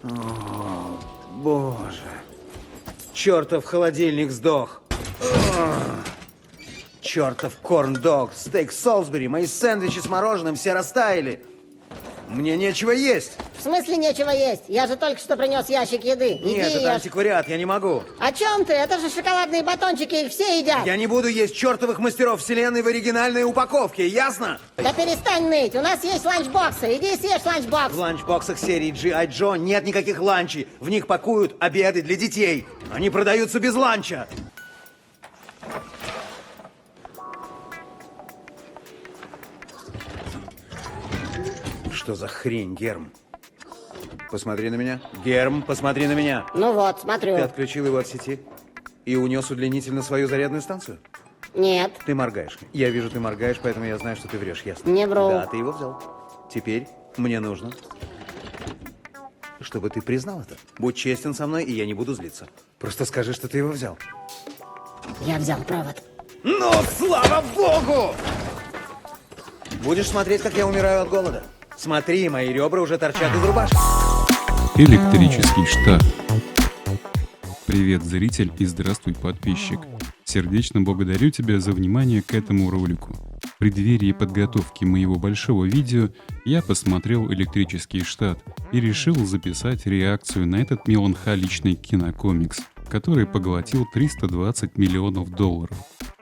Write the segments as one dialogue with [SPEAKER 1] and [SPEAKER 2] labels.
[SPEAKER 1] О, боже. Чертов холодильник сдох. Чертов корн-дог, стейк Солсбери, мои сэндвичи с мороженым все растаяли. Мне нечего есть.
[SPEAKER 2] В смысле нечего есть? Я же только что принес ящик еды. Иди
[SPEAKER 1] Нет, это
[SPEAKER 2] ешь.
[SPEAKER 1] антиквариат, я не могу.
[SPEAKER 2] О чем ты? Это же шоколадные батончики, их все едят.
[SPEAKER 1] Я не буду есть чертовых мастеров вселенной в оригинальной упаковке, ясно?
[SPEAKER 2] Да перестань ныть, у нас есть ланчбоксы. Иди съешь ланчбокс.
[SPEAKER 1] В ланчбоксах серии G.I. Joe нет никаких ланчей. В них пакуют обеды для детей. Они продаются без ланча. Что за хрень, Герм? Посмотри на меня. Герм, посмотри на меня.
[SPEAKER 2] Ну вот, смотрю.
[SPEAKER 1] Ты отключил его от сети и унес удлинитель на свою зарядную станцию?
[SPEAKER 2] Нет.
[SPEAKER 1] Ты моргаешь. Я вижу, ты моргаешь, поэтому я знаю, что ты врешь, ясно?
[SPEAKER 2] Не вру.
[SPEAKER 1] Да, ты его взял. Теперь мне нужно, чтобы ты признал это. Будь честен со мной, и я не буду злиться. Просто скажи, что ты его взял.
[SPEAKER 2] Я взял провод.
[SPEAKER 1] Ну, слава богу! Будешь смотреть, как я умираю от голода? Смотри, мои ребра уже торчат из рубашки.
[SPEAKER 3] Электрический штат. Привет, зритель, и здравствуй, подписчик. Сердечно благодарю тебя за внимание к этому ролику. В преддверии подготовки моего большого видео я посмотрел «Электрический штат» и решил записать реакцию на этот меланхоличный кинокомикс, который поглотил $320 миллионов.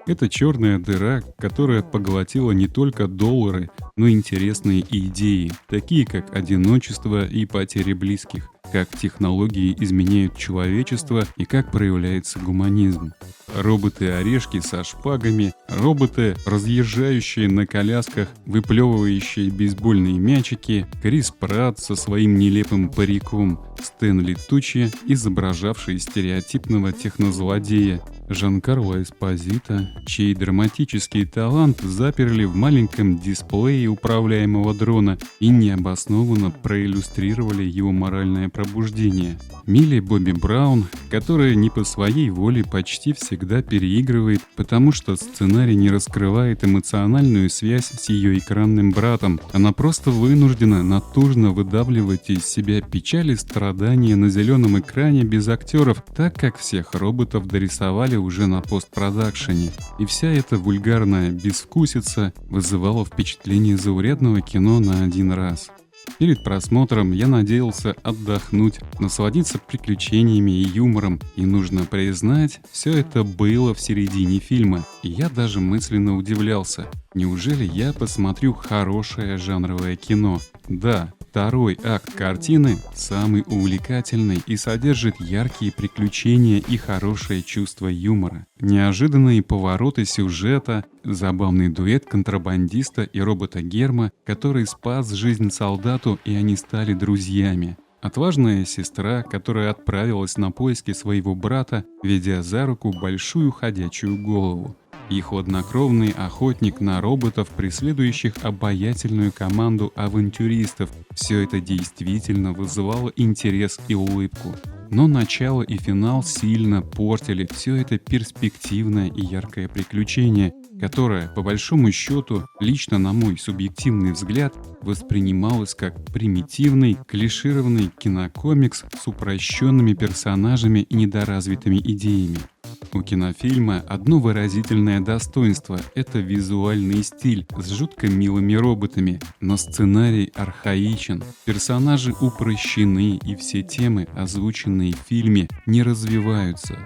[SPEAKER 3] Это черная дыра, которая поглотила не только доллары, но и интересные идеи, такие как одиночество и потеря близких, как технологии изменяют человечество и как проявляется гуманизм. Роботы-орешки со шпагами, роботы, разъезжающие на колясках, выплевывающие бейсбольные мячики, Крис Пратт со своим нелепым париком, Стэнли Тучи, изображавший стереотипного технозлодея, Жан-Карло Эспозито, чей драматический талант заперли в маленьком дисплее управляемого дрона и необоснованно проиллюстрировали его моральное пробуждение. Милли Бобби Браун, которая не по своей воле почти всегда переигрывает, потому что сценарий не раскрывает эмоциональную связь с ее экранным братом. Она просто вынуждена натужно выдавливать из себя печаль и страдания на зеленом экране без актеров, так как всех роботов дорисовали уже на постпродакшене. И вся эта вульгарная безвкусица вызывала впечатление заурядного кино на один раз. Перед просмотром я надеялся отдохнуть, насладиться приключениями и юмором, и нужно признать, все это было в середине фильма, и я даже мысленно удивлялся. Неужели я посмотрю хорошее жанровое кино? Да, второй акт картины самый увлекательный и содержит яркие приключения и хорошее чувство юмора. Неожиданные повороты сюжета, забавный дуэт контрабандиста и робота Герма, который спас жизнь солдату, и они стали друзьями. Отважная сестра, которая отправилась на поиски своего брата, ведя за руку большую ходячую голову. И хладнокровный охотник на роботов, преследующих обаятельную команду авантюристов. Все это действительно вызывало интерес и улыбку. Но начало и финал сильно портили все это перспективное и яркое приключение, которое, по большому счету, лично на мой субъективный взгляд, воспринималось как примитивный, клишированный кинокомикс с упрощенными персонажами и недоразвитыми идеями. У кинофильма одно выразительное достоинство – это визуальный стиль с жутко милыми роботами, но сценарий архаичен, персонажи упрощены и все темы, озвученные в фильме, не развиваются.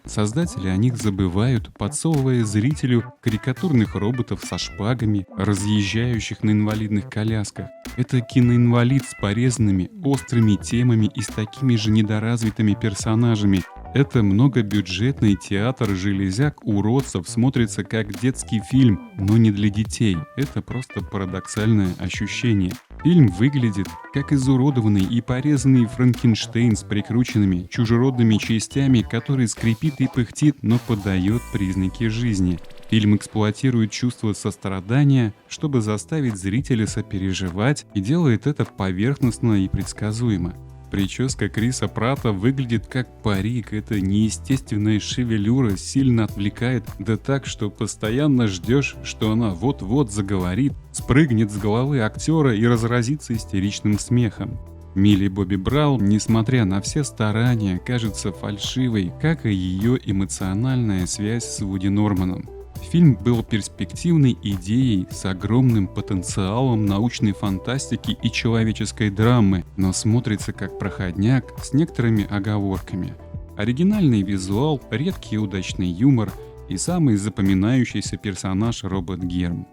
[SPEAKER 3] Создатели о них забывают, подсовывая зрителю карикатурных роботов со шпагами, разъезжающих на инвалидных колясках. Это киноинвалид с порезанными, острыми темами и с такими же недоразвитыми персонажами. Это многобюджетный театр железяк-уродцев смотрится как детский фильм, но не для детей. Это просто парадоксальное ощущение. Фильм выглядит как изуродованный и порезанный Франкенштейн с прикрученными чужеродными частями, который скрипит и пыхтит, но подает признаки жизни. Фильм эксплуатирует чувство сострадания, чтобы заставить зрителя сопереживать, и делает это поверхностно и предсказуемо. Прическа Криса Пратта выглядит как парик, эта неестественная шевелюра сильно отвлекает, да так, что постоянно ждешь, что она вот-вот заговорит, спрыгнет с головы актера и разразится истеричным смехом. Милли Бобби Браун, несмотря на все старания, кажется фальшивой, как и ее эмоциональная связь с Вуди Норманом. Фильм был перспективной идеей с огромным потенциалом научной фантастики и человеческой драмы, но смотрится как проходняк с некоторыми оговорками. Оригинальный визуал, редкий удачный юмор и самый запоминающийся персонаж робот Герм.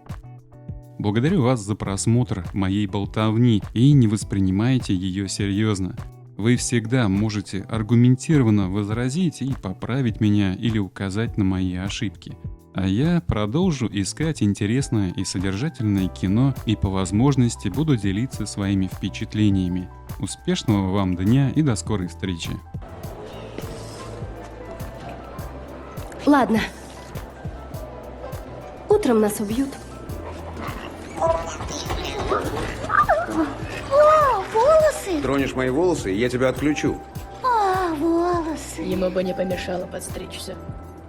[SPEAKER 3] Благодарю вас за просмотр моей болтовни и не воспринимайте ее серьезно. Вы всегда можете аргументированно возразить и поправить меня или указать на мои ошибки. А я продолжу искать интересное и содержательное кино и по возможности буду делиться своими впечатлениями. Успешного вам дня и до скорой встречи.
[SPEAKER 4] Ладно. Утром нас убьют.
[SPEAKER 2] О, волосы!
[SPEAKER 1] Тронешь мои волосы, и я тебя отключу.
[SPEAKER 2] О, волосы!
[SPEAKER 5] Ему бы не помешало подстричься.